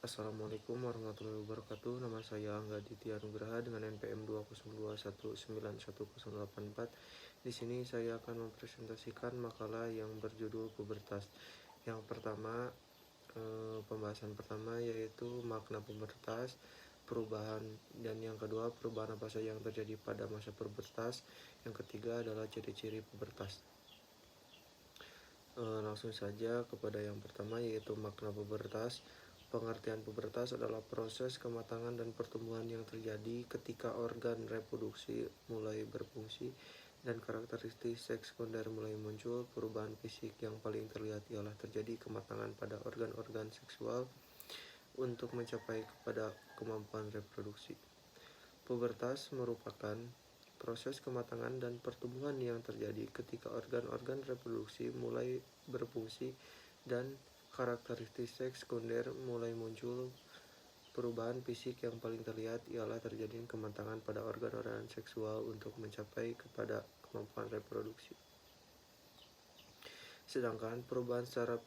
Assalamualaikum warahmatullahi wabarakatuh. Nama saya Angga Ditya Nugraha dengan NPM 20219111084. Di sini saya akan mempresentasikan makalah yang berjudul pubertas. Yang pertama, pembahasan pertama yaitu makna pubertas, perubahan, dan yang kedua perubahan apa saja yang terjadi pada masa pubertas. Yang ketiga adalah ciri-ciri pubertas. Langsung saja kepada yang pertama yaitu makna pubertas. Pengertian pubertas adalah proses kematangan dan pertumbuhan yang terjadi ketika organ reproduksi mulai berfungsi dan karakteristik seks sekunder mulai muncul. Perubahan fisik yang paling terlihat ialah terjadi kematangan pada organ-organ seksual untuk mencapai kepada kemampuan reproduksi. Pubertas merupakan proses kematangan dan pertumbuhan yang terjadi ketika organ-organ reproduksi mulai berfungsi dan karakteristik seks sekunder mulai muncul. Perubahan fisik yang paling terlihat ialah terjadi kematangan pada organ-organ seksual untuk mencapai kepada kemampuan reproduksi. Sedangkan perubahan secara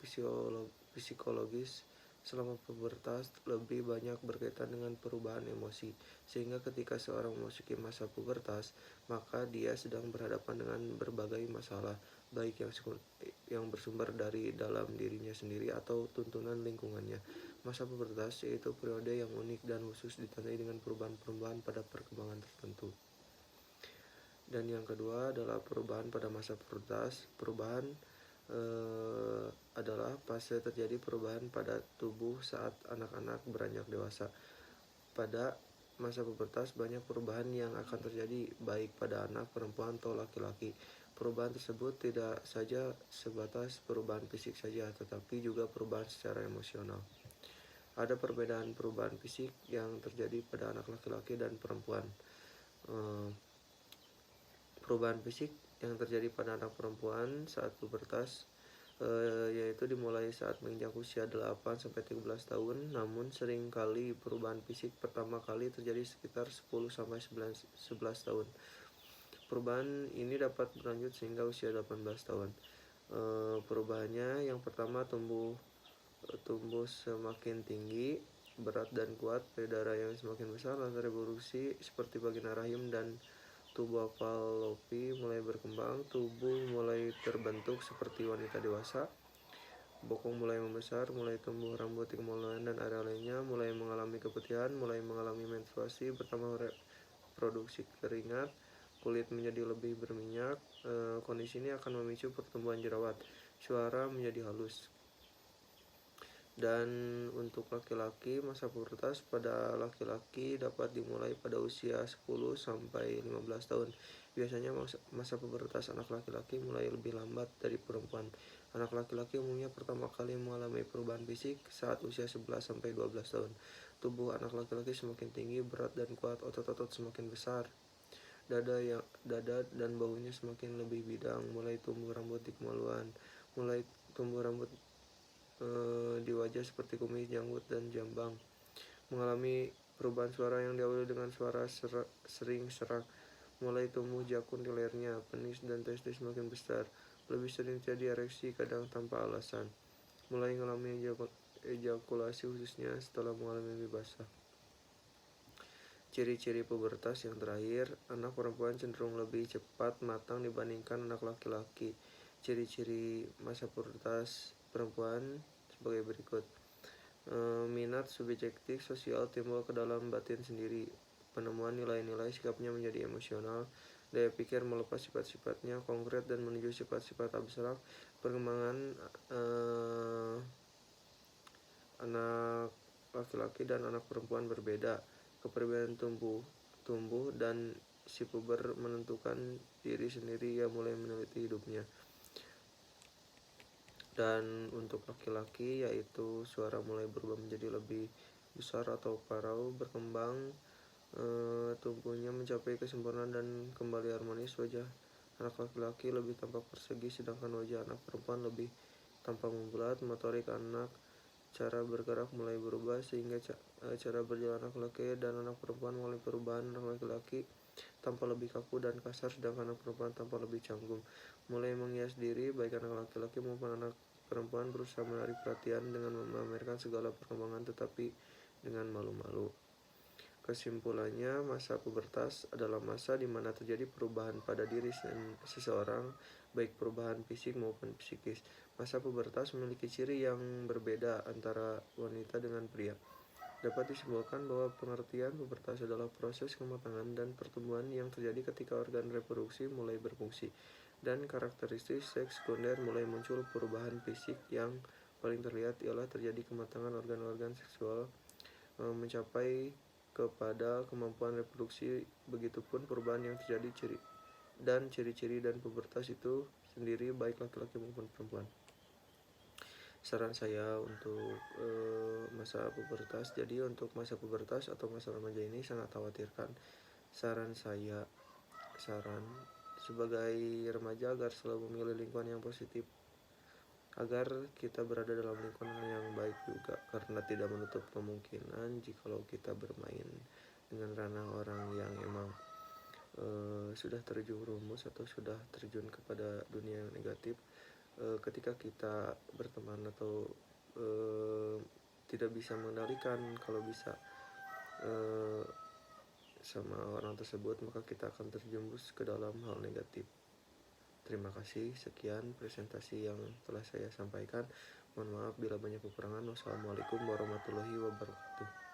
psikologis selama pubertas lebih banyak berkaitan dengan perubahan emosi, sehingga ketika seorang memasuki masa pubertas, maka dia sedang berhadapan dengan berbagai masalah, baik yang bersumber dari dalam dirinya sendiri atau tuntunan lingkungannya. Masa pubertas yaitu periode yang unik dan khusus ditandai dengan perubahan-perubahan pada perkembangan tertentu. Dan yang kedua adalah perubahan pada masa pubertas. Perubahan adalah fase terjadi perubahan pada tubuh saat anak-anak beranjak dewasa. Pada masa pubertas banyak perubahan yang akan terjadi baik pada anak, perempuan, atau laki-laki. Perubahan tersebut tidak saja sebatas perubahan fisik saja, tetapi juga perubahan secara emosional. Ada perbedaan perubahan fisik yang terjadi pada anak laki-laki dan perempuan. Perubahan fisik yang terjadi pada anak perempuan saat pubertas yaitu dimulai saat menginjak usia 8-13 tahun, namun seringkali perubahan fisik pertama kali terjadi sekitar 10-11 tahun. Perubahan ini dapat berlanjut sehingga usia 18 tahun. Perubahannya yang pertama tumbuh semakin tinggi, berat dan kuat, payudara yang semakin besar, lantai reproduksi seperti vagina, rahim, dan tubuh falopi mulai berkembang, tubuh mulai terbentuk seperti wanita dewasa, bokong mulai membesar, mulai tumbuh rambut di kemaluan dan area lainnya, mulai mengalami keputihan, mulai mengalami menstruasi, bertambah produksi keringat, kulit menjadi lebih berminyak. Kondisi ini akan memicu pertumbuhan jerawat, suara menjadi halus. Dan untuk laki-laki, masa pubertas pada laki-laki dapat dimulai pada usia 10-15 tahun. Biasanya masa pubertas anak laki-laki mulai lebih lambat dari perempuan. Anak laki-laki umumnya pertama kali mengalami perubahan fisik saat usia 11-12 tahun. Tubuh anak laki-laki semakin tinggi, berat dan kuat, otot-otot semakin besar. Dada dan bahunya semakin lebih bidang, mulai tumbuh rambut di kemaluan, mulai tumbuh rambut di wajah seperti kumis, janggut, dan jambang. Mengalami perubahan suara yang diawali dengan suara sering serak, mulai tumbuh jakun di lehernya, penis dan testis semakin besar, lebih sering terjadi ereksi kadang tanpa alasan, mulai mengalami ejakulasi khususnya setelah mengalami mimpi basah. Ciri-ciri pubertas yang terakhir, anak perempuan cenderung lebih cepat matang dibandingkan anak laki-laki. Ciri-ciri masa pubertas perempuan sebagai berikut. Minat subjektif sosial timbul ke dalam batin sendiri. Penemuan nilai-nilai sikapnya menjadi emosional. Daya pikir melepas sifat-sifatnya konkret dan menuju sifat-sifat abstrak. Perkembangan anak laki-laki dan anak perempuan berbeda. Kepribadian tumbuh dan si puber menentukan diri sendiri, ia mulai meneliti hidupnya. Dan untuk laki-laki yaitu suara mulai berubah menjadi lebih besar atau parau, berkembang, tubuhnya mencapai kesempurnaan dan kembali harmonis. Wajah anak laki-laki lebih tampak persegi, sedangkan wajah anak perempuan lebih tampak membulat. Motorik anak, cara bergerak mulai berubah sehingga cara berjalan anak laki dan anak perempuan mulai perubahan. Anak laki-laki tampak lebih kaku dan kasar, sedangkan anak perempuan tampak lebih canggung. Mulai menghias diri, baik anak laki-laki maupun anak perempuan berusaha menarik perhatian dengan memamerkan segala perkembangan tetapi dengan malu-malu. Kesimpulannya, masa pubertas adalah masa di mana terjadi perubahan pada diri seseorang, baik perubahan fisik maupun psikis. Masa pubertas memiliki ciri yang berbeda antara wanita dengan pria. Dapat disimpulkan bahwa pengertian pubertas adalah proses kematangan dan pertumbuhan yang terjadi ketika organ reproduksi mulai berfungsi, dan karakteristik seks sekunder mulai muncul. Perubahan fisik yang paling terlihat ialah terjadi kematangan organ-organ seksual mencapai kepada kemampuan reproduksi. Begitupun perubahan yang terjadi ciri-ciri dan pubertas itu sendiri baik laki-laki maupun perempuan. Saran saya untuk masa pubertas, jadi untuk masa pubertas atau masa remaja ini sangat khawatirkan. Saran sebagai remaja agar selalu memilih lingkungan yang positif, agar kita berada dalam lingkungan yang baik juga, karena tidak menutup kemungkinan jikalau kita bermain dengan ranah orang yang emang sudah terjerumus atau sudah terjun kepada dunia yang negatif. Ketika kita berteman atau tidak bisa mengendalikan kalau bisa sama orang tersebut, maka kita akan terjerumus ke dalam hal negatif. Terima kasih, sekian presentasi yang telah saya sampaikan. Mohon maaf bila banyak kekurangan. Wassalamualaikum warahmatullahi wabarakatuh.